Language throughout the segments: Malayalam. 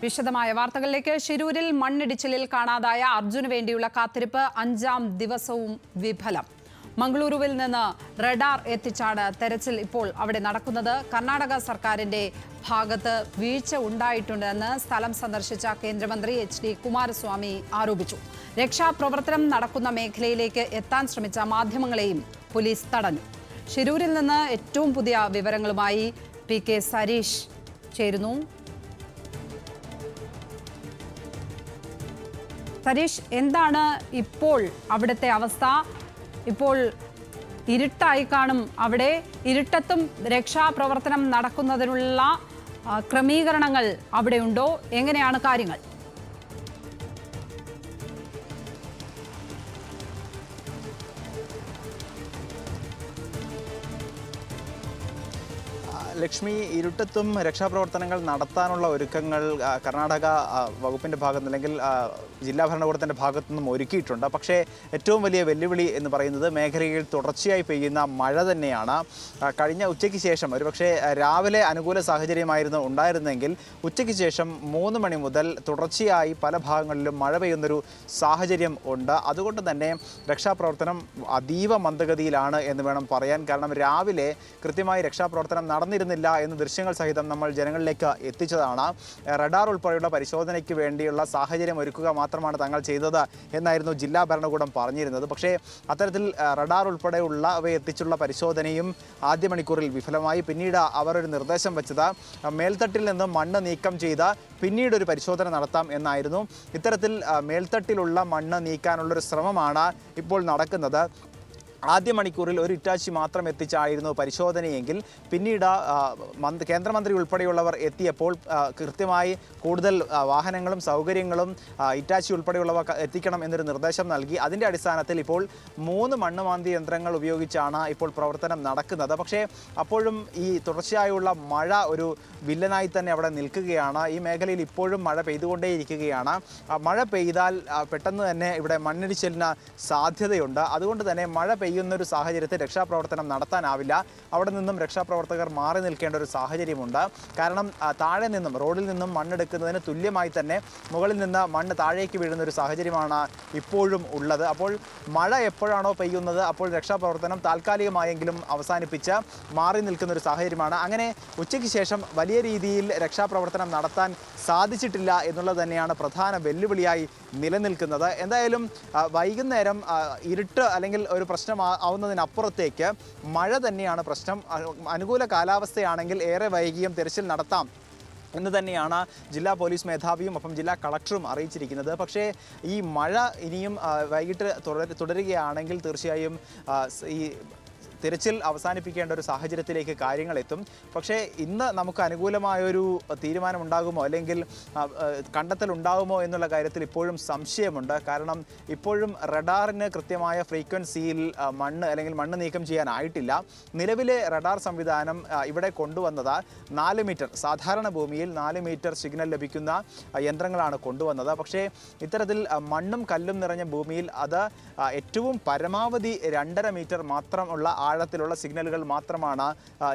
വിശദമായ വാർത്തകളിലേക്ക്. ശിരൂരിൽ മണ്ണിടിച്ചിലിൽ കാണാതായ അർജുന് വേണ്ടിയുള്ള കാത്തിരിപ്പ് 5ാം ദിവസവും വിഫലം. മംഗളൂരുവിൽ നിന്ന് റഡാർ എത്തിച്ചാണ് തെരച്ചിൽ ഇപ്പോൾ അവിടെ നടക്കുന്നത്. കർണാടക സർക്കാരിന്റെ ഭാഗത്ത് വീഴ്ച ഉണ്ടായിട്ടുണ്ടെന്ന് സ്ഥലം സന്ദർശിച്ച കേന്ദ്രമന്ത്രി HD കുമാരസ്വാമി ആരോപിച്ചു. രക്ഷാപ്രവർത്തനം നടക്കുന്ന മേഖലയിലേക്ക് എത്താൻ ശ്രമിച്ച മാധ്യമങ്ങളെയും പോലീസ് തടഞ്ഞു. ശിരൂരിൽ നിന്ന് ഏറ്റവും പുതിയ വിവരങ്ങളുമായി PK സരീഷ് ചേരുന്നു. സരീഷ്, എന്താണ് ഇപ്പോൾ അവിടുത്തെ അവസ്ഥ? ഇപ്പോൾ ഇരുട്ടായി കാണും അവിടെ. ഇരുട്ടത്തും രക്ഷാപ്രവർത്തനം നടക്കുന്നതിനുള്ള ക്രമീകരണങ്ങൾ അവിടെയുണ്ടോ? എങ്ങനെയാണ് കാര്യങ്ങൾ? ലക്ഷ്മി, ഇരുട്ടത്തും രക്ഷാപ്രവർത്തനങ്ങൾ നടത്താനുള്ള ഒരുക്കങ്ങൾ കർണാടക വകുപ്പിൻ്റെ ഭാഗത്ത് അല്ലെങ്കിൽ ജില്ലാ ഭരണകൂടത്തിൻ്റെ ഭാഗത്തു നിന്നും ഒരുക്കിയിട്ടുണ്ട്. പക്ഷേ ഏറ്റവും വലിയ വെല്ലുവിളി എന്ന് പറയുന്നത് മേഖലയിൽ തുടർച്ചയായി പെയ്യുന്ന മഴ തന്നെയാണ്. കഴിഞ്ഞ ഉച്ചയ്ക്ക് ശേഷം, ഒരുപക്ഷെ രാവിലെ അനുകൂല സാഹചര്യമായിരുന്നു ഉണ്ടായിരുന്നെങ്കിൽ ഉച്ചയ്ക്ക് ശേഷം 3 മണി മുതൽ തുടർച്ചയായി പല ഭാഗങ്ങളിലും മഴ പെയ്യുന്നൊരു സാഹചര്യം ഉണ്ട്. അതുകൊണ്ട് തന്നെ രക്ഷാപ്രവർത്തനം അതീവ മന്ദഗതിയിലാണ് എന്ന് വേണം പറയാൻ. കാരണം രാവിലെ കൃത്യമായി രക്ഷാപ്രവർത്തനം നടന്നിരുന്നില്ല എന്ന് ദൃശ്യങ്ങൾ സഹിതം നമ്മൾ ജനങ്ങളിലേക്ക് എത്തിച്ചതാണ്. റഡാർ ഉൾപ്പെടെയുള്ള പരിശോധനയ്ക്ക് വേണ്ടിയുള്ള സാഹചര്യം ഒരുക്കുക മാത്രമാണ് തങ്ങൾ ചെയ്തത് എന്നായിരുന്നു ജില്ലാ ഭരണകൂടം പറഞ്ഞിരുന്നത്. പക്ഷേ അത്തരത്തിൽ റഡാർ ഉൾപ്പെടെയുള്ളവയെ എത്തിച്ചുള്ള പരിശോധനയും ആദ്യ മണിക്കൂറിൽ വിഫലമായി. പിന്നീട് അവർ ഒരു നിർദ്ദേശം വെച്ചത് മേൽത്തട്ടിൽ നിന്ന് മണ്ണ് നീക്കം ചെയ്ത് പിന്നീട് ഒരു പരിശോധന നടത്താം എന്നായിരുന്നു. ഇത്തരത്തിൽ മേൽത്തട്ടിലുള്ള മണ്ണ് നീക്കാനുള്ളൊരു ശ്രമമാണ് ഇപ്പോൾ നടക്കുന്നത്. ആദ്യ മണിക്കൂറിൽ ഒരു ഇറ്റാച്ചി മാത്രം എത്തിച്ചായിരുന്നു പരിശോധനയെങ്കിൽ പിന്നീട് കേന്ദ്രമന്ത്രി ഉൾപ്പെടെയുള്ളവർ എത്തിയപ്പോൾ കൃത്യമായി കൂടുതൽ വാഹനങ്ങളും സൗകര്യങ്ങളും ഇറ്റാച്ചി ഉൾപ്പെടെയുള്ളവ എത്തിക്കണം എന്നൊരു നിർദ്ദേശം നൽകി. അതിൻ്റെ അടിസ്ഥാനത്തിൽ ഇപ്പോൾ 3 മണ്ണുമാന്തി യന്ത്രങ്ങൾ ഉപയോഗിച്ചാണ് ഇപ്പോൾ പ്രവർത്തനം നടക്കുന്നത്. പക്ഷേ അപ്പോഴും ഈ തുടർച്ചയായുള്ള മഴ ഒരു വില്ലനായി തന്നെ അവിടെ നിൽക്കുകയാണ്. ഈ മേഖലയിൽ ഇപ്പോഴും മഴ പെയ്തുകൊണ്ടേയിരിക്കുകയാണ്. മഴ പെയ്താൽ പെട്ടെന്ന് തന്നെ ഇവിടെ മണ്ണിടിച്ചിലിന് സാധ്യതയുണ്ട്. അതുകൊണ്ട് തന്നെ മഴ പെയ്യുന്നൊരു സാഹചര്യത്തിൽ രക്ഷാപ്രവർത്തനം നടത്താനാവില്ല. അവിടെ നിന്നും രക്ഷാപ്രവർത്തകർ മാറി നിൽക്കേണ്ട ഒരു സാഹചര്യമുണ്ട്. കാരണം താഴെ നിന്നും റോഡിൽ നിന്നും മണ്ണെടുക്കുന്നതിന് തുല്യമായി തന്നെ മുകളിൽ നിന്ന് മണ്ണ് താഴേക്ക് വീഴുന്ന ഒരു സാഹചര്യമാണ് ഇപ്പോഴും ഉള്ളത്. അപ്പോൾ മഴ എപ്പോഴാണോ പെയ്യുന്നത് അപ്പോൾ രക്ഷാപ്രവർത്തനം താൽക്കാലികമായെങ്കിലും അവസാനിപ്പിച്ച് മാറി നിൽക്കുന്ന ഒരു സാഹചര്യമാണ്. അങ്ങനെ ഉച്ചയ്ക്ക് ശേഷം വലിയ രീതിയിൽ രക്ഷാപ്രവർത്തനം നടത്താൻ സാധിച്ചിട്ടില്ല എന്നുള്ളത് തന്നെയാണ് പ്രധാന വെല്ലുവിളിയായി നിലനിൽക്കുന്നത്. എന്തായാലും വൈകുന്നേരം ഇരുട്ട് അല്ലെങ്കിൽ ഒരു പ്രശ്നം ആവുന്നതിനപ്പുറത്തേക്ക് മഴ തന്നെയാണ് പ്രശ്നം. അനുകൂല കാലാവസ്ഥയാണെങ്കിൽ ഏറെ വൈകിയും തിരച്ചിൽ നടത്താം എന്ന് തന്നെയാണ് ജില്ലാ പോലീസ് മേധാവിയും ഒപ്പം ജില്ലാ കളക്ടറും അറിയിച്ചിരിക്കുന്നത്. പക്ഷേ ഈ മഴ ഇനിയും വൈകിട്ട് തുടരുകയാണെങ്കിൽ തീർച്ചയായും ഈ തിരച്ചിൽ അവസാനിപ്പിക്കേണ്ട ഒരു സാഹചര്യത്തിലേക്ക് കാര്യങ്ങൾ എത്തും. പക്ഷേ ഇന്ന് നമുക്ക് അനുകൂലമായൊരു തീരുമാനം ഉണ്ടാകുമോ അല്ലെങ്കിൽ കണ്ടെത്തൽ ഉണ്ടാകുമോ എന്നുള്ള കാര്യത്തിൽ ഇപ്പോഴും സംശയമുണ്ട്. കാരണം ഇപ്പോഴും റഡാറിന് കൃത്യമായ ഫ്രീക്വൻസിയിൽ മണ്ണ് നീക്കം ചെയ്യാനായിട്ടില്ല. നിലവിലെ റഡാർ സംവിധാനം ഇവിടെ കൊണ്ടുവന്നത് 4 മീറ്റർ, സാധാരണ ഭൂമിയിൽ 4 മീറ്റർ സിഗ്നൽ ലഭിക്കുന്ന യന്ത്രങ്ങളാണ് കൊണ്ടുവന്നത്. പക്ഷേ ഇത്തരത്തിൽ മണ്ണും കല്ലും നിറഞ്ഞ ഭൂമിയിൽ അത് ഏറ്റവും പരമാവധി 2.5 മീറ്റർ മാത്രമുള്ള ആഴത്തിലുള്ള സിഗ്നലുകൾ മാത്രമാണ്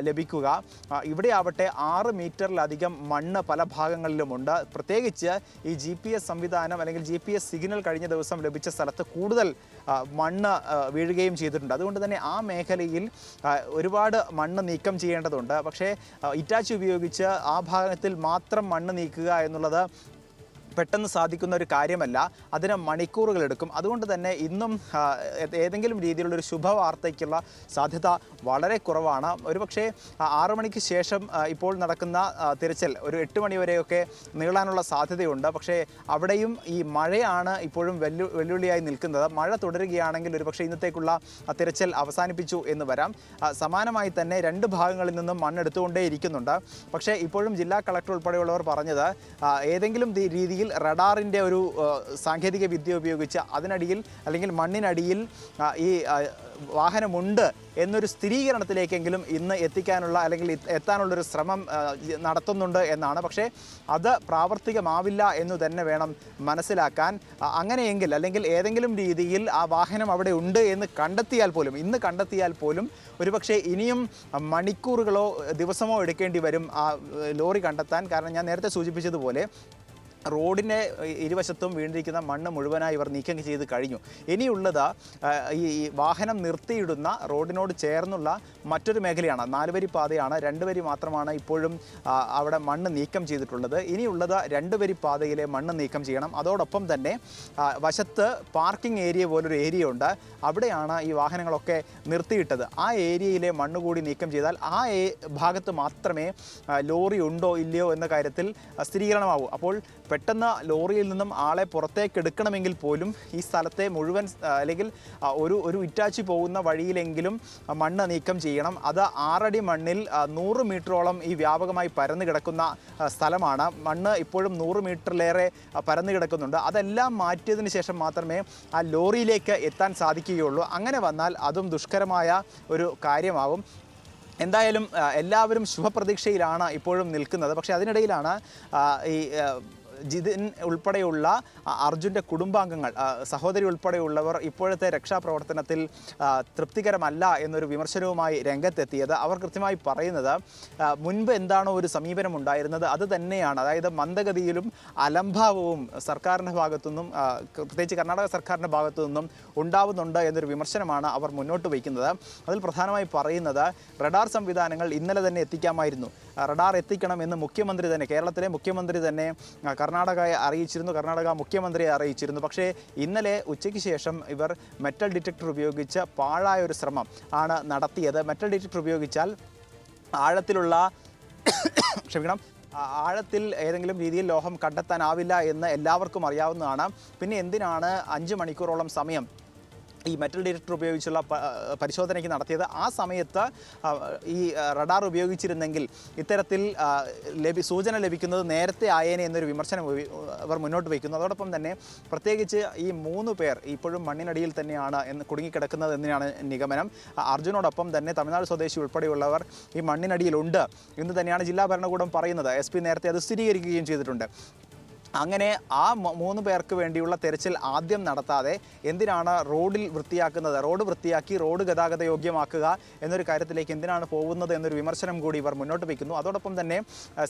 ലഭിക്കുക. ഇവിടെ ആവട്ടെ 6 മീറ്ററിലധികം മണ്ണ് പല ഭാഗങ്ങളിലുമുണ്ട്. പ്രത്യേകിച്ച് ഈ GPS സംവിധാനം അല്ലെങ്കിൽ GPS സിഗ്നൽ കഴിഞ്ഞ ദിവസം ലഭിച്ച സ്ഥലത്ത് കൂടുതൽ മണ്ണ് വീഴുകയും ചെയ്തിട്ടുണ്ട്. അതുകൊണ്ട് തന്നെ ആ മേഖലയിൽ ഒരുപാട് മണ്ണ് നീക്കം ചെയ്യേണ്ടതുണ്ട്. പക്ഷേ ഇറ്റാച്ചി ഉപയോഗിച്ച് ആ ഭാഗത്തിൽ മാത്രം മണ്ണ് നീക്കുക എന്നുള്ളത് പെട്ടെന്ന് സാധിക്കുന്ന ഒരു കാര്യമല്ല. അതിന് മണിക്കൂറുകളെടുക്കും. അതുകൊണ്ട് തന്നെ ഇന്നും ഏതെങ്കിലും രീതിയിലുള്ളൊരു ശുഭവാർത്തയ്ക്കുള്ള സാധ്യത വളരെ കുറവാണ്. ഒരുപക്ഷെ 6 മണിക്ക് ശേഷം ഇപ്പോൾ നടക്കുന്ന തിരച്ചിൽ ഒരു 8 മണി വരെയൊക്കെ നീളാനുള്ള സാധ്യതയുണ്ട്. പക്ഷേ അവിടെയും ഈ മഴയാണ് ഇപ്പോഴും വെല്ലുവിളിയായി നിൽക്കുന്നത്. മഴ തുടരുകയാണെങ്കിൽ ഒരുപക്ഷെ ഇന്നത്തേക്കുള്ള തിരച്ചിൽ അവസാനിപ്പിച്ചു എന്ന് വരാം. സമാനമായി തന്നെ 2 ഭാഗങ്ങളിൽ നിന്നും മണ്ണെടുത്തുകൊണ്ടേ ഇരിക്കുന്നുണ്ട്. പക്ഷേ ഇപ്പോഴും ജില്ലാ കളക്ടർ ഉൾപ്പെടെയുള്ളവർ പറഞ്ഞത് ഏതെങ്കിലും രീതിയിൽ റഡാറിൻ്റെ ഒരു സാങ്കേതിക വിദ്യ ഉപയോഗിച്ച് അതിനടിയിൽ അല്ലെങ്കിൽ മണ്ണിനടിയിൽ ഈ വാഹനമുണ്ട് എന്നൊരു സ്ഥിരീകരണത്തിലേക്കെങ്കിലും ഇന്ന് എത്തിക്കാനുള്ള അല്ലെങ്കിൽ എത്താനുള്ളൊരു ശ്രമം നടത്തുന്നുണ്ട് എന്നാണ്. പക്ഷേ അത് പ്രാവർത്തികമാവില്ല എന്ന് തന്നെ വേണം മനസ്സിലാക്കാൻ. അങ്ങനെയെങ്കിൽ അല്ലെങ്കിൽ ഏതെങ്കിലും രീതിയിൽ ആ വാഹനം അവിടെ ഉണ്ട് എന്ന് ഇന്ന് കണ്ടെത്തിയാൽ പോലും ഒരുപക്ഷെ ഇനിയും മണിക്കൂറുകളോ ദിവസമോ എടുക്കേണ്ടി വരും ആ ലോറി കണ്ടെത്താൻ. കാരണം ഞാൻ നേരത്തെ സൂചിപ്പിച്ചതുപോലെ റോഡിൻ്റെ ഇരുവശത്തും വീണിരിക്കുന്ന മണ്ണ് മുഴുവനായി ഇവർ നീക്കം ചെയ്ത് കഴിഞ്ഞു. ഇനിയുള്ളത് ഈ വാഹനം നിർത്തിയിടുന്ന റോഡിനോട് ചേർന്നുള്ള മറ്റൊരു മേഖലയാണ്. 4 വരി പാതയാണ്, 2 വരി മാത്രമാണ് ഇപ്പോഴും അവിടെ മണ്ണ് നീക്കം ചെയ്തിട്ടുള്ളത്. ഇനിയുള്ളത് 2 വരി പാതയിലെ മണ്ണ് നീക്കം ചെയ്യണം. അതോടൊപ്പം തന്നെ വശത്ത് പാർക്കിംഗ് ഏരിയ പോലൊരു ഏരിയ ഉണ്ട്, അവിടെയാണ് ഈ വാഹനങ്ങളൊക്കെ നിർത്തിയിട്ടത്. ആ ഏരിയയിലെ മണ്ണ് കൂടി നീക്കം ചെയ്താൽ ആ ഭാഗത്ത് മാത്രമേ ലോറി ഉണ്ടോ ഇല്ലയോ എന്ന കാര്യത്തിൽ സ്ഥിരീകരണമാവൂ. അപ്പോൾ പെട്ടെന്ന് ലോറിയിൽ നിന്നും ആളെ പുറത്തേക്ക് എടുക്കണമെങ്കിൽ പോലും ഈ സ്ഥലത്തെ മുഴുവൻ അല്ലെങ്കിൽ ഒരു ഇറ്റാച്ചി പോകുന്ന വഴിയിലെങ്കിലും മണ്ണ് നീക്കം ചെയ്യണം. അത് 6 അടി മണ്ണിൽ 100 മീറ്ററോളം ഈ വ്യാപകമായി പരന്നു കിടക്കുന്ന സ്ഥലമാണ്. മണ്ണ് ഇപ്പോഴും 100 മീറ്ററിലേറെ പരന്നു കിടക്കുന്നുണ്ട്. അതെല്ലാം മാറ്റിയതിന് ശേഷം മാത്രമേ ആ ലോറിയിലേക്ക് എത്താൻ സാധിക്കുകയുള്ളൂ. അങ്ങനെ വന്നാൽ അതും ദുഷ്കരമായ ഒരു കാര്യമാകും. എന്തായാലും എല്ലാവരും ശുഭപ്രതീക്ഷയിലാണ് ഇപ്പോഴും നിൽക്കുന്നത്. പക്ഷേ അതിനിടയിലാണ് ഈ ജിതിൻ ഉൾപ്പെടെയുള്ള അർജുൻ്റെ കുടുംബാംഗങ്ങൾ, സഹോദരി ഉൾപ്പെടെയുള്ളവർ ഇപ്പോഴത്തെ രക്ഷാപ്രവർത്തനത്തിൽ തൃപ്തികരമല്ല എന്നൊരു വിമർശനവുമായി രംഗത്തെത്തിയത്. അവർ കൃത്യമായി പറയുന്നത് മുൻപ് എന്താണോ ഒരു സമീപനം ഉണ്ടായിരുന്നത് അത് തന്നെയാണ്, അതായത് മന്ദഗതിയിലും അലംഭാവവും സർക്കാരിൻ്റെ ഭാഗത്തുനിന്നും പ്രത്യേകിച്ച് കർണാടക സർക്കാരിൻ്റെ ഭാഗത്തു നിന്നും ഉണ്ടാവുന്നുണ്ട് എന്നൊരു വിമർശനമാണ് അവർ മുന്നോട്ട് വയ്ക്കുന്നത്. അതിൽ പ്രധാനമായി പറയുന്നത് റഡാർ സംവിധാനങ്ങൾ ഇന്നലെ തന്നെ എത്തിക്കാമായിരുന്നു. റഡാർ എത്തിക്കണം എന്ന് മുഖ്യമന്ത്രി തന്നെ, കേരളത്തിലെ മുഖ്യമന്ത്രി തന്നെ കർണാടകയെ അറിയിച്ചിരുന്നു, കർണാടക മുഖ്യമന്ത്രിയെ അറിയിച്ചിരുന്നു. പക്ഷേ ഇന്നലെ ഉച്ചയ്ക്ക് ശേഷം ഇവർ മെറ്റൽ ഡിറ്റക്ടർ ഉപയോഗിച്ച് പാഴായൊരു ശ്രമം ആണ് നടത്തിയത്. മെറ്റൽ ഡിറ്റക്ടർ ഉപയോഗിച്ചാൽ ആഴത്തിലുള്ള ആഴത്തിൽ ഏതെങ്കിലും രീതിയിൽ ലോഹം കണ്ടെത്താനാവില്ല എന്ന് എല്ലാവർക്കും അറിയാവുന്നതാണ്. പിന്നെ എന്തിനാണ് 5 മണിക്കൂറോളം സമയം ഈ മെറ്റൽ ഡിറ്റക്ടർ ഉപയോഗിച്ചുള്ള പരിശോധനയ്ക്ക് നടത്തിയത്? ആ സമയത്ത് ഈ റഡാർ ഉപയോഗിച്ചിരുന്നെങ്കിൽ ഇത്തരത്തിൽ സൂചന ലഭിക്കുന്നത് നേരത്തെ ആയേനെ എന്നൊരു വിമർശനം അവർ മുന്നോട്ട് വയ്ക്കുന്നു. അതോടൊപ്പം തന്നെ പ്രത്യേകിച്ച് ഈ 3 പേർ ഇപ്പോഴും മണ്ണിനടിയിൽ തന്നെയാണ് കുടുങ്ങിക്കിടക്കുന്നത് എന്നാണ് നിഗമനം. അർജുനോടൊപ്പം തന്നെ തമിഴ്നാട് സ്വദേശി ഉൾപ്പെടെയുള്ളവർ ഈ മണ്ണിനടിയിലുണ്ട് എന്ന് തന്നെയാണ് ജില്ലാ ഭരണകൂടം പറയുന്നത്. SP നേരത്തെ അത് സ്ഥിരീകരിക്കുകയും ചെയ്തിട്ടുണ്ട്. അങ്ങനെ ആ 3 പേർക്ക് വേണ്ടിയുള്ള തെരച്ചിൽ ആദ്യം നടത്താതെ എന്തിനാണ് റോഡിൽ വൃത്തിയാക്കുന്നത്, റോഡ് വൃത്തിയാക്കി റോഡ് ഗതാഗത യോഗ്യമാക്കുക എന്നൊരു കാര്യത്തിലേക്ക് എന്തിനാണ് പോകുന്നത് എന്നൊരു വിമർശനം കൂടി ഇവർ മുന്നോട്ട് വയ്ക്കുന്നു. അതോടൊപ്പം തന്നെ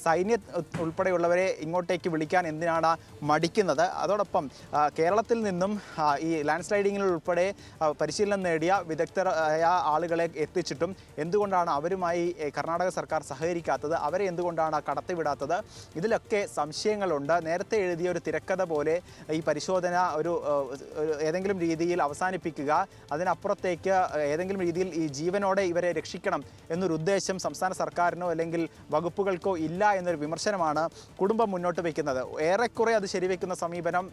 സൈന്യ ഉൾപ്പെടെയുള്ളവരെ ഇങ്ങോട്ടേക്ക് വിളിക്കാൻ എന്തിനാണ് മടിക്കുന്നത്? അതോടൊപ്പം കേരളത്തിൽ നിന്നും ഈ ലാൻഡ് സ്ലൈഡിങ്ങിൽ ഉൾപ്പെടെ പരിശീലനം നേടിയ വിദഗ്ധരായ ആളുകളെ എത്തിച്ചിട്ടും എന്തുകൊണ്ടാണ് അവരുമായി കർണാടക സർക്കാർ സഹകരിക്കാത്തത്? അവരെ എന്തുകൊണ്ടാണ് കടത്തിവിടാത്തത്? ഇതിലൊക്കെ സംശയങ്ങളുണ്ട്. നേരത്തെ എഴുതിയ ഒരു തിരക്കഥ പോലെ ഈ പരിശോധന ഒരു ഏതെങ്കിലും രീതിയിൽ അവസാനിപ്പിക്കുക, അതിനപ്പുറത്തേക്ക് ഏതെങ്കിലും രീതിയിൽ ഈ ജീവനോടെ ഇവരെ രക്ഷിക്കണം എന്നൊരു ഉദ്ദേശം സംസ്ഥാന സർക്കാരിനോ അല്ലെങ്കിൽ വകുപ്പുകൾക്കോ ഇല്ല എന്നൊരു വിമർശനമാണ് കുടുംബം മുന്നോട്ട് വയ്ക്കുന്നത്. ഏറെക്കുറെ അത് ശരിവെക്കുന്ന സമീപനം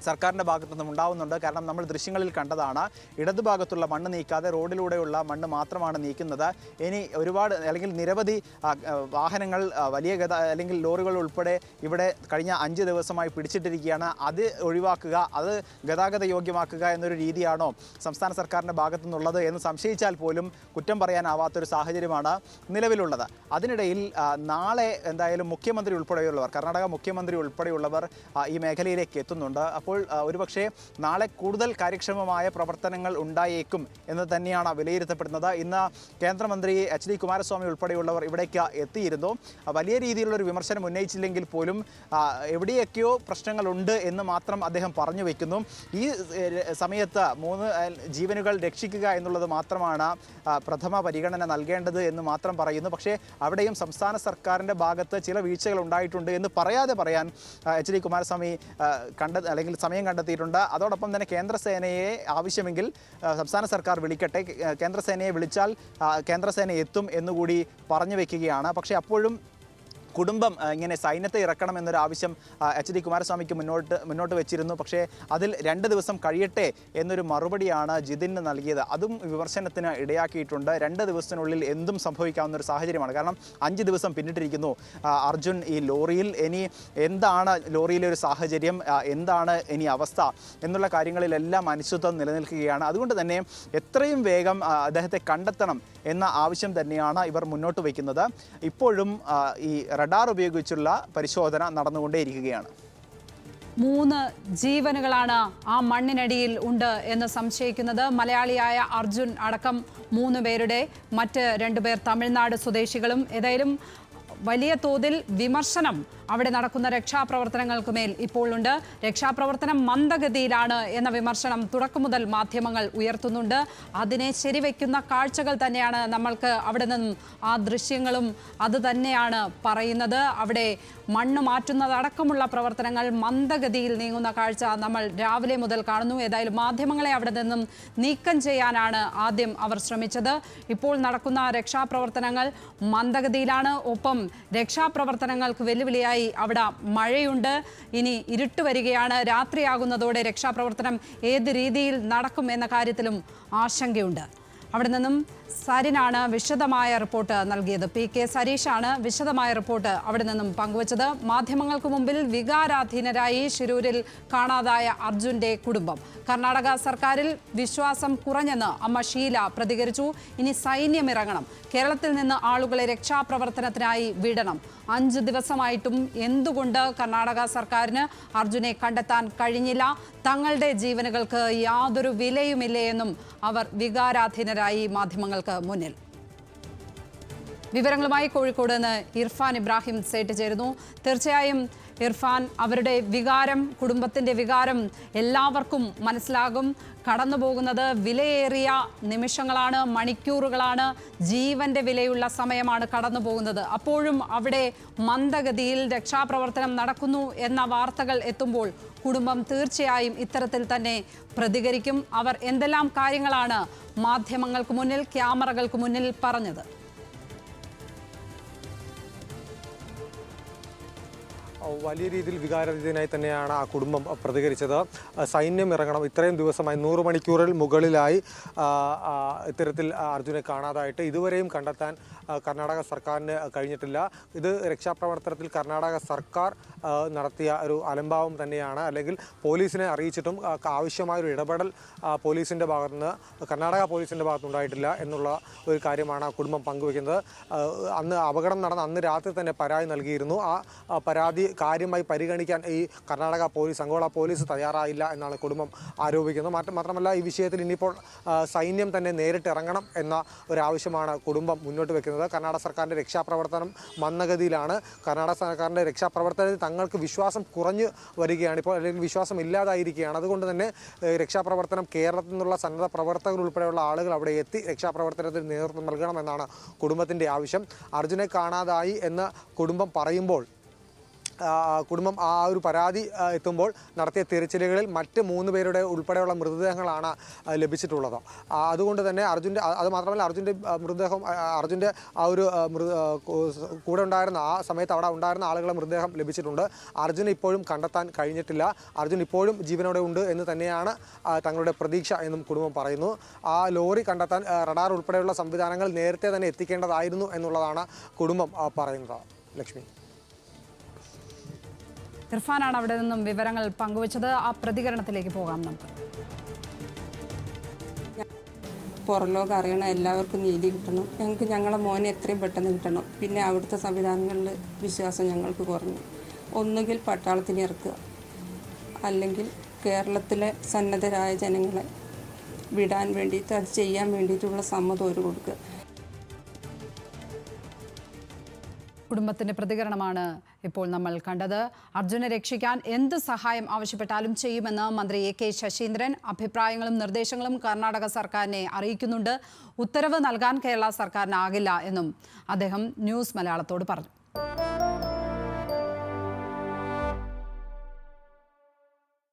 സർക്കാരിൻ്റെ ഭാഗത്തു നിന്നും ഉണ്ടാവുന്നുണ്ട്. കാരണം നമ്മൾ ദൃശ്യങ്ങളിൽ കണ്ടതാണ്, ഇടതുഭാഗത്തുള്ള മണ്ണ് നീക്കാതെ റോഡിലൂടെയുള്ള മണ്ണ് മാത്രമാണ് നീക്കുന്നത്. ഇനി ഒരുപാട് അല്ലെങ്കിൽ നിരവധി വാഹനങ്ങൾ വലിയ അല്ലെങ്കിൽ ലോറികൾ ഉൾപ്പെടെ ഇവിടെ കഴിഞ്ഞ 5 ദിവസമായി പിടിച്ചിട്ടിരിക്കുകയാണ്. അത് ഒഴിവാക്കുക, അത് ഗതാഗത യോഗ്യമാക്കുക എന്നൊരു രീതിയാണോ സംസ്ഥാന സർക്കാരിൻ്റെ ഭാഗത്തു നിന്നുള്ളത് എന്ന് സംശയിച്ചാൽ പോലും കുറ്റം പറയാനാവാത്തൊരു സാഹചര്യമാണ് നിലവിലുള്ളത്. അതിനിടയിൽ നാളെ എന്തായാലും മുഖ്യമന്ത്രി ഉൾപ്പെടെയുള്ളവർ, കർണാടക മുഖ്യമന്ത്രി ഉൾപ്പെടെയുള്ളവർ ഈ മേഖലയിലേക്ക് എത്തുന്നുണ്ട്. അപ്പോൾ ഒരുപക്ഷെ നാളെ കൂടുതൽ കാര്യക്ഷമമായ പ്രവർത്തനങ്ങൾ ഉണ്ടായേക്കും എന്ന് തന്നെയാണ് വിലയിരുത്തപ്പെടുന്നത്. ഇന്ന് കേന്ദ്രമന്ത്രി HD കുമാരസ്വാമി ഉൾപ്പെടെയുള്ളവർ ഇവിടേക്ക് എത്തിയിരുന്നു. വലിയ രീതിയിലുള്ളൊരു വിമർശനം ഉന്നയിച്ചില്ലെങ്കിൽ പോലും എവിടെയൊക്കെയോ പ്രശ്നങ്ങളുണ്ട് എന്ന് മാത്രം അദ്ദേഹം പറഞ്ഞു വയ്ക്കുന്നു. ഈ സമയത്ത് 3 ജീവനുകൾ രക്ഷിക്കുക എന്നുള്ളത് മാത്രമാണ് പ്രഥമ പരിഗണന നൽകേണ്ടത് എന്ന് മാത്രം പറയുന്നു. പക്ഷേ അവിടെയും സംസ്ഥാന സർക്കാരിൻ്റെ ഭാഗത്ത് ചില വീഴ്ചകൾ ഉണ്ടായിട്ടുണ്ട് എന്ന് പറയാതെ പറയാൻ HD കുമാരസ്വാമി അല്ലെങ്കിൽ സമയം കണ്ടെത്തിയിട്ടുണ്ട്. അതോടൊപ്പം തന്നെ കേന്ദ്രസേനയെ ആവശ്യമെങ്കിൽ സംസ്ഥാന സർക്കാർ വിളിക്കട്ടെ, കേന്ദ്രസേനയെ വിളിച്ചാൽ കേന്ദ്രസേന എത്തും എന്നുകൂടി പറഞ്ഞു വയ്ക്കുകയാണ്. പക്ഷേ അപ്പോഴും കുടുംബം ഇങ്ങനെ സൈന്യത്തെ ഇറക്കണം എന്നൊരു ആവശ്യം HD കുമാരസ്വാമിക്ക് മുന്നോട്ട് വെച്ചിരുന്നു. പക്ഷേ അതിൽ 2 ദിവസം കഴിയട്ടെ എന്നൊരു മറുപടിയാണ് ജിതിന് നൽകിയത്. അതും വിമർശനത്തിന് ഇടയാക്കിയിട്ടുണ്ട്. 2 ദിവസത്തിനുള്ളിൽ എന്തും സംഭവിക്കാവുന്ന ഒരു സാഹചര്യമാണ്. കാരണം 5 ദിവസം പിന്നിട്ടിരിക്കുന്നു അർജുൻ ഈ ലോറിയിൽ. ഇനി എന്താണ് ലോറിയിലെ ഒരു സാഹചര്യം, എന്താണ് ഇനി അവസ്ഥ എന്നുള്ള കാര്യങ്ങളിലെല്ലാം അനിശ്ചിതത്വം നിലനിൽക്കുകയാണ്. അതുകൊണ്ട് തന്നെ എത്രയും വേഗം അദ്ദേഹത്തെ കണ്ടെത്തണം എന്ന ആവശ്യം തന്നെയാണ് ഇവർ മുന്നോട്ട് വയ്ക്കുന്നത്. ഇപ്പോഴും ഈ റഡാർ ഉപയോഗിച്ചുള്ള പരിശോധന നടന്നുകൊണ്ടേയിരിക്കുകയാണ്. 3 ജീവനുകളാണ് ആ മണ്ണിനടിയിൽ ഉണ്ട് എന്ന് സംശയിക്കുന്നത്. മലയാളിയായ അർജുൻ അടക്കം 3 പേരുടെ, മറ്റ് 2 പേർ തമിഴ്നാട് സ്വദേശികളും. ഏതായാലും വലിയ തോതിൽ വിമർശനം അവിടെ നടക്കുന്ന രക്ഷാപ്രവർത്തനങ്ങൾക്ക് മേൽ ഇപ്പോൾ ഉണ്ട്. രക്ഷാപ്രവർത്തനം മന്ദഗതിയിലാണ് എന്ന വിമർശനം തുടക്കം മുതൽ മാധ്യമങ്ങൾ ഉയർത്തുന്നുണ്ട്. അതിനെ ശരിവെക്കുന്ന കാഴ്ചകൾ തന്നെയാണ് നമ്മൾക്ക് അവിടെ നിന്നും ആ ദൃശ്യങ്ങളും അത് തന്നെയാണ് പറയുന്നത്. അവിടെ മണ്ണ് മാറ്റുന്നതടക്കമുള്ള പ്രവർത്തനങ്ങൾ മന്ദഗതിയിൽ നീങ്ങുന്ന കാഴ്ച നമ്മൾ രാവിലെ മുതൽ കാണുന്നു. ഏതായാലും മാധ്യമങ്ങളെ അവിടെ നിന്നും നീക്കം ചെയ്യാനാണ് ആദ്യം അവർ ശ്രമിച്ചത്. ഇപ്പോൾ നടക്കുന്ന രക്ഷാപ്രവർത്തനങ്ങൾ മന്ദഗതിയിലാണ്. ഒപ്പം രക്ഷാപ്രവർത്തനങ്ങൾക്ക് വെല്ലുവിളിയായി അവിടെ മഴയുണ്ട്. ഇനി ഇരുട്ട് വരികയാണ്. രാത്രിയാകുന്നതോടെ രക്ഷാപ്രവർത്തനം ഏത് രീതിയിൽ നടക്കും എന്ന കാര്യത്തിലും ആശങ്കയുണ്ട്. അവിടെ നിന്നും സരിനാണ് വിശദമായ റിപ്പോർട്ട് നൽകിയത്. PK സരീഷാണ് വിശദമായ റിപ്പോർട്ട് അവിടെ നിന്നും പങ്കുവച്ചത്. മാധ്യമങ്ങൾക്ക് മുമ്പിൽ വികാരാധീനരായി ശിരൂരിൽ കാണാതായ അർജുന്റെ കുടുംബം. കർണാടക സർക്കാരിൽ വിശ്വാസം കുറഞ്ഞെന്ന് അമ്മ ഷീല പ്രതികരിച്ചു. ഇനി സൈന്യം ഇറങ്ങണം. കേരളത്തിൽ നിന്ന് ആളുകളെ രക്ഷാപ്രവർത്തനത്തിനായി വിടണം. 5 ദിവസമായിട്ടും എന്തുകൊണ്ട് കർണാടക സർക്കാരിന് അർജുനെ കണ്ടെത്താൻ കഴിഞ്ഞില്ല? തങ്ങളുടെ ജീവനുകൾക്ക് യാതൊരു വിലയുമില്ലേ എന്നും അവർ വികാരാധീനരായി മാധ്യമങ്ങൾക്ക് മുന്നിൽ. വിവരങ്ങളുമായി കോഴിക്കോട് നിന്ന് ഇർഫാൻ ഇബ്രാഹിം സേട്ട് ചേരുന്നു. തീർച്ചയായും ഇർഫാൻ, അവരുടെ വികാരം, കുടുംബത്തിൻ്റെ വികാരം എല്ലാവർക്കും മനസ്സിലാകും. കടന്നുപോകുന്നത് വിലയേറിയ നിമിഷങ്ങളാണ്, മണിക്കൂറുകളാണ്, ജീവന്റെ വിലയുള്ള സമയമാണ് കടന്നു പോകുന്നത്. അപ്പോഴും അവിടെ മന്ദഗതിയിൽ രക്ഷാപ്രവർത്തനം നടക്കുന്നു എന്ന വാർത്തകൾ എത്തുമ്പോൾ കുടുംബം തീർച്ചയായും ഇത്തരത്തിൽ തന്നെ പ്രതികരിക്കും. അവർ എന്തെല്ലാം കാര്യങ്ങളാണ് മാധ്യമങ്ങൾക്ക് മുന്നിൽ, ക്യാമറകൾക്ക് മുന്നിൽ പറഞ്ഞത്? വലിയ രീതിയിൽ വികാരാധീനായി തന്നെയാണ് ആ കുടുംബം പ്രതികരിച്ചത്. സൈന്യം ഇറങ്ങണം. ഇത്രയും ദിവസമായി 100 മണിക്കൂറിൽ മുകളിലായി ഇത്തരത്തിൽ അർജുനെ കാണാതായിട്ട് ഇതുവരെയും കണ്ടെത്താൻ കർണാടക സർക്കാരിന് കഴിഞ്ഞിട്ടില്ല. ഇത് രക്ഷാപ്രവർത്തനത്തിൽ കർണാടക സർക്കാർ നടത്തിയ ഒരു അലംഭാവം തന്നെയാണ്. അല്ലെങ്കിൽ പോലീസിനെ അറിയിച്ചിട്ടും ആവശ്യമായൊരു ഇടപെടൽ പോലീസിൻ്റെ ഭാഗത്തുനിന്ന്, കർണാടക പോലീസിൻ്റെ ഭാഗത്തുനിന്നുണ്ടായിട്ടില്ല എന്നുള്ള ഒരു കാര്യമാണ് ആ കുടുംബം പങ്കുവയ്ക്കുന്നത്. അന്ന് അപകടം നടന്ന അന്ന് രാത്രി തന്നെ പരാതി നൽകിയിരുന്നു. ആ പരാതി കാര്യമായി പരിഗണിക്കാൻ ഈ കർണാടക പോലീസ്, അങ്കോള പോലീസ് തയ്യാറായില്ല എന്നാണ് കുടുംബം ആരോപിക്കുന്നത്. മാത്രമല്ല ഈ വിഷയത്തിൽ ഇനിയിപ്പോൾ സൈന്യം തന്നെ നേരിട്ട് ഇറങ്ങണം എന്ന ഒരാവശ്യമാണ് കുടുംബം മുന്നോട്ട് വെക്കുന്നത്. കർണാടക സർക്കാരിൻ്റെ രക്ഷാപ്രവർത്തനം മന്ദഗതിയിലാണ്. കർണാടക സർക്കാരിൻ്റെ രക്ഷാപ്രവർത്തനത്തിൽ തങ്ങൾക്ക് വിശ്വാസം കുറഞ്ഞു വരികയാണ് ഇപ്പോൾ, അല്ലെങ്കിൽ വിശ്വാസം ഇല്ലാതായിരിക്കുകയാണ്. അതുകൊണ്ട് തന്നെ രക്ഷാപ്രവർത്തനം കേരളത്തിൽ നിന്നുള്ള സന്നദ്ധ പ്രവർത്തകർ ഉൾപ്പെടെയുള്ള ആളുകൾ അവിടെ എത്തി രക്ഷാപ്രവർത്തനത്തിന് നേതൃത്വം നൽകണമെന്നാണ് കുടുംബത്തിൻ്റെ ആവശ്യം. അർജുനെ കാണാതായി എന്ന് കുടുംബം പറയുമ്പോൾ കുടുംബം ആ ഒരു പരാതി എത്തുമ്പോൾ നടത്തിയ തിരച്ചിലുകളിൽ മറ്റ് 3 പേരുടെ ഉൾപ്പെടെയുള്ള മൃതദേഹങ്ങളാണ് ലഭിച്ചിട്ടുള്ളത്. അതുകൊണ്ട് തന്നെ അത് മാത്രമല്ല അർജുൻ്റെ ആ ഒരു കൂടെ ഉണ്ടായിരുന്ന ആ സമയത്ത് അവിടെ ഉണ്ടായിരുന്ന ആളുകളുടെ മൃതദേഹം ലഭിച്ചിട്ടുണ്ട്. അർജുനെ ഇപ്പോഴും കണ്ടെത്താൻ കഴിഞ്ഞിട്ടില്ല. അർജുൻ ഇപ്പോഴും ജീവനോടെ ഉണ്ട് എന്ന് തന്നെയാണ് തങ്ങളുടെ പ്രതീക്ഷ എന്നും കുടുംബം പറയുന്നു. ആ ലോറി കണ്ടെത്താൻ റഡാർ ഉൾപ്പെടെയുള്ള സംവിധാനങ്ങൾ നേരത്തെ തന്നെ എത്തിക്കേണ്ടതായിരുന്നു എന്നുള്ളതാണ് കുടുംബം പറയുന്നത്. ലക്ഷ്മി. ഇർഫാനാണ് അവിടെ നിന്നും വിവരങ്ങൾ പങ്കുവച്ചത്. ആ പ്രതികരണത്തിലേക്ക് പോകാം നമുക്ക്. പുറലോകം അറിയണം, എല്ലാവർക്കും നീതി കിട്ടണം. ഞങ്ങൾക്ക് ഞങ്ങളെ മോനെ എത്രയും പെട്ടെന്ന് കിട്ടണം. പിന്നെ അവിടുത്തെ സംവിധാനങ്ങളിൽ വിശ്വാസം ഞങ്ങൾക്ക് കുറഞ്ഞു. ഒന്നുകിൽ പട്ടാളത്തിന് ഇറക്കുക, അല്ലെങ്കിൽ കേരളത്തിലെ സന്നദ്ധരായ ജനങ്ങളെ വിടാൻ വേണ്ടിയിട്ട്, അത് ചെയ്യാൻ വേണ്ടിയിട്ടുള്ള സമ്മതം ഒരു കൊടുക്കുക. കുടുംബത്തിന്റെ പ്രതികരണമാണ് ഇപ്പോൾ നമ്മൾ കണ്ടത്. അർജുനെ രക്ഷിക്കാൻ എന്ത് സഹായം ആവശ്യപ്പെട്ടാലും ചെയ്യുമെന്ന് മന്ത്രി AK ശശീന്ദ്രൻ അഭിപ്രായങ്ങളും നിർദ്ദേശങ്ങളും കർണാടക സർക്കാരിനെ അറിയിക്കുന്നുണ്ട്. ഉത്തരവ് നൽകാൻ കേരള സർക്കാരിനാകില്ല എന്നും അദ്ദേഹം ന്യൂസ് മലയാളത്തോട് പറഞ്ഞു.